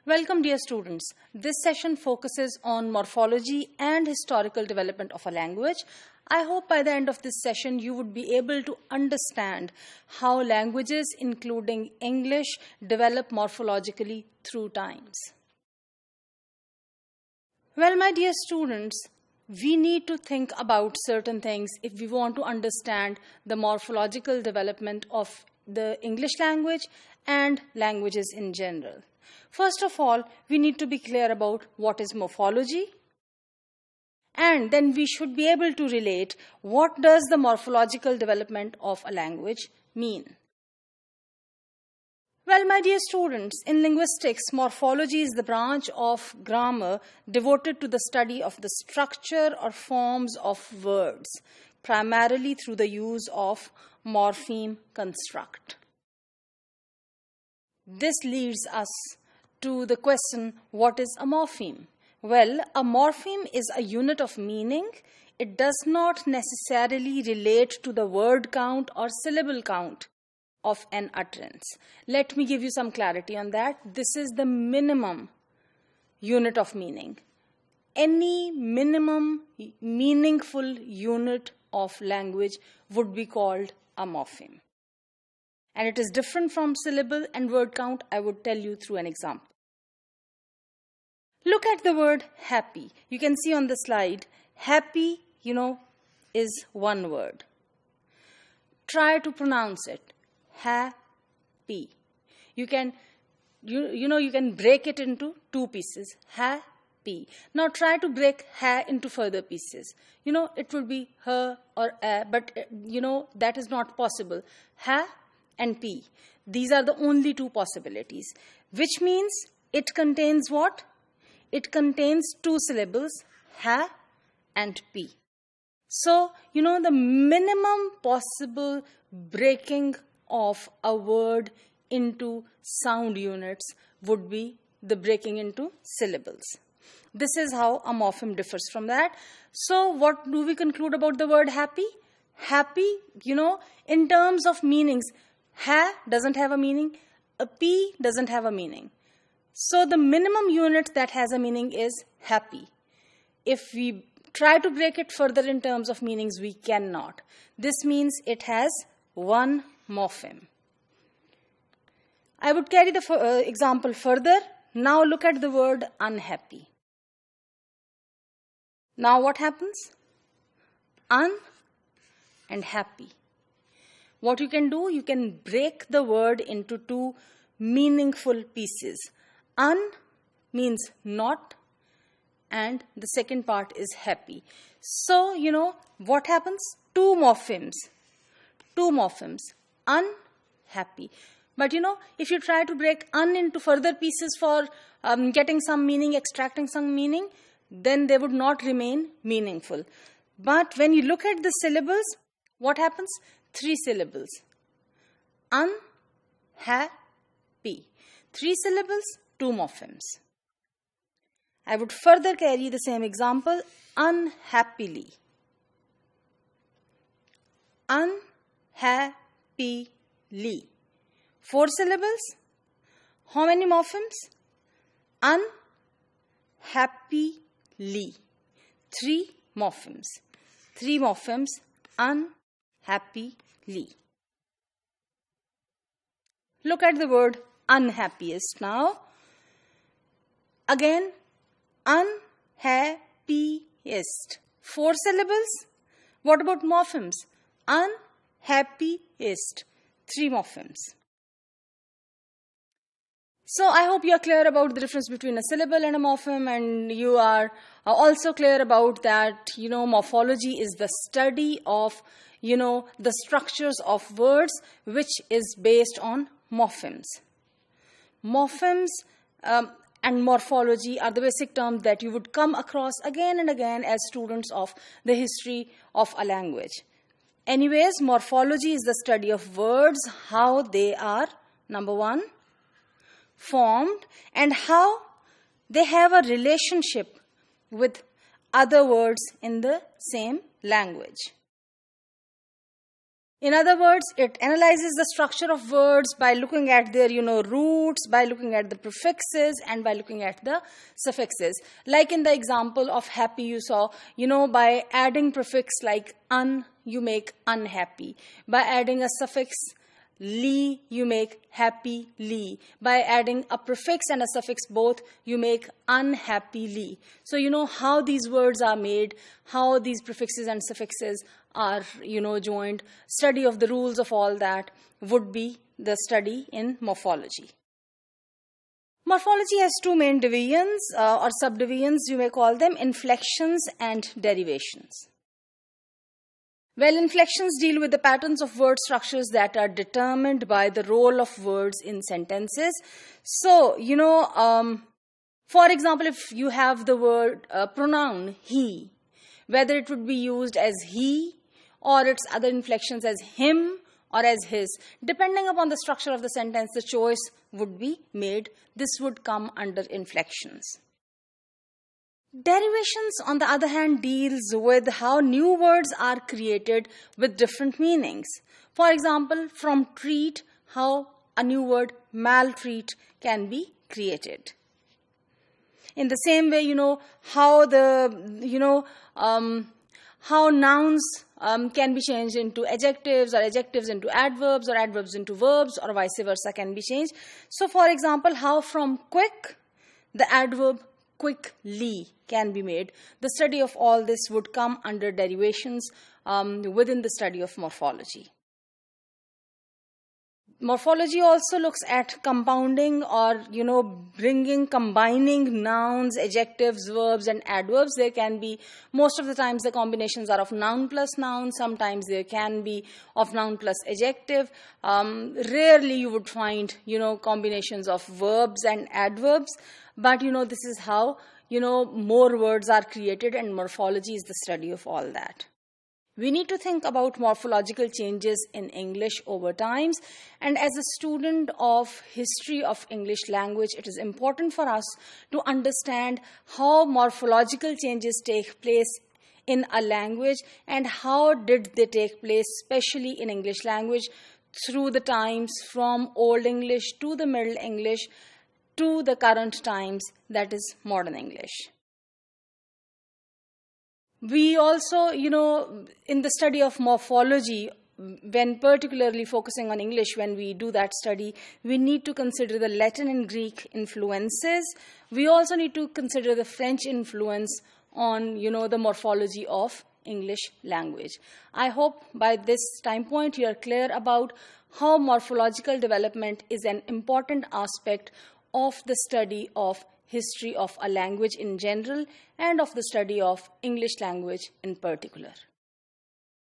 Welcome, dear students. This session focuses on morphology and historical development of a language. I hope by the end of this session you would be able to understand how languages, including English, develop morphologically through times. Well, my dear students, we need to think about certain things if we want to understand the morphological development of the English language and languages in general. First of all, we need to be clear about what is morphology, and then we should be able to relate what does the morphological development of a language mean. Well, my dear students, in linguistics, morphology is the branch of grammar devoted to the study of the structure or forms of words, primarily through the use of morpheme construct. This leads us to the question, what is a morpheme? Well, a morpheme is a unit of meaning. It does not necessarily relate to the word count or syllable count of an utterance. Let me give you some clarity on that. This is the minimum unit of meaning. Any minimum meaningful unit of language would be called a morpheme. And it is different from syllable and word count. I would tell you through an example. Look at the word happy. You can see on the slide, happy, is one word. Try to pronounce it. Happy. You can break it into two pieces. Happy. Now try to break ha into further pieces. It would be her or a, but that is not possible. Ha and p. These are the only two possibilities, which means it contains what? It contains two syllables, ha and p. So, the minimum possible breaking of a word into sound units would be the breaking into syllables. This is how a morpheme differs from that. So, what do we conclude about the word happy? Happy, in terms of meanings, ha doesn't have a meaning, a p doesn't have a meaning. So the minimum unit that has a meaning is happy. If we try to break it further in terms of meanings, we cannot. This means it has one morpheme. I would carry the example further. Now look at the word unhappy. Now what happens? Un and happy. What you can do, you can break the word into two meaningful pieces. Un means not, and the second part is happy. So, what happens? Two morphemes. Unhappy. But, if you try to break un into further pieces for getting some meaning, extracting some meaning, then they would not remain meaningful. But when you look at the syllables, what happens? Three syllables. Unhappy. Three syllables, two morphemes. I would further carry the same example, unhappily. Unhappily. Four syllables. How many morphemes? Unhappily. Three morphemes. Three morphemes, unhappily. Look at the word unhappiest now. Again, unhappiest. Four syllables. What about morphemes? Unhappiest. Three morphemes. So I hope you are clear about the difference between a syllable and a morpheme, and you are also clear about that, morphology is the study of, the structures of words, which is based on morphemes. Morphemes and morphology are the basic terms that you would come across again and again as students of the history of a language. Anyways, morphology is the study of words, how they are, number one, formed, and how they have a relationship with other words in the same language. In other words, it analyzes the structure of words by looking at their, roots, by looking at the prefixes, and by looking at the suffixes. Like in the example of happy you saw, by adding prefix like un, you make unhappy. By adding a suffix li, you make happy li. By adding a prefix and a suffix both, you make unhappily. So you know how these words are made, how these prefixes and suffixes are, joined. Study of the rules of all that would be the study in morphology. Morphology has two main divisions or subdivisions, you may call them, inflections and derivations. Well, inflections deal with the patterns of word structures that are determined by the role of words in sentences. So, for example, if you have the word pronoun he, whether it would be used as he or its other inflections as him or as his, depending upon the structure of the sentence, the choice would be made. This would come under inflections. Derivations, on the other hand, deals with how new words are created with different meanings. For example, from treat, how a new word maltreat can be created. In the same way, how nouns can be changed into adjectives, or adjectives into adverbs, or adverbs into verbs, or vice versa can be changed. So, for example, how from quick, the adverb quickly can be made. The study of all this would come under derivations within the study of morphology. Morphology also looks at compounding or, combining nouns, adjectives, verbs, and adverbs. There can be, most of the times the combinations are of noun plus noun. Sometimes there can be of noun plus adjective. Rarely you would find, combinations of verbs and adverbs. But, this is how, more words are created, and morphology is the study of all that. We need to think about morphological changes in English over times, and as a student of history of English language, it is important for us to understand how morphological changes take place in a language and how did they take place, especially in English language, through the times from Old English to the Middle English to the current times, that is modern English. We also, in the study of morphology, when particularly focusing on English, when we do that study, we need to consider the Latin and Greek influences. We also need to consider the French influence on, the morphology of English language. I hope by this time point you are clear about how morphological development is an important aspect of the study of history of a language in general and of the study of English language in particular.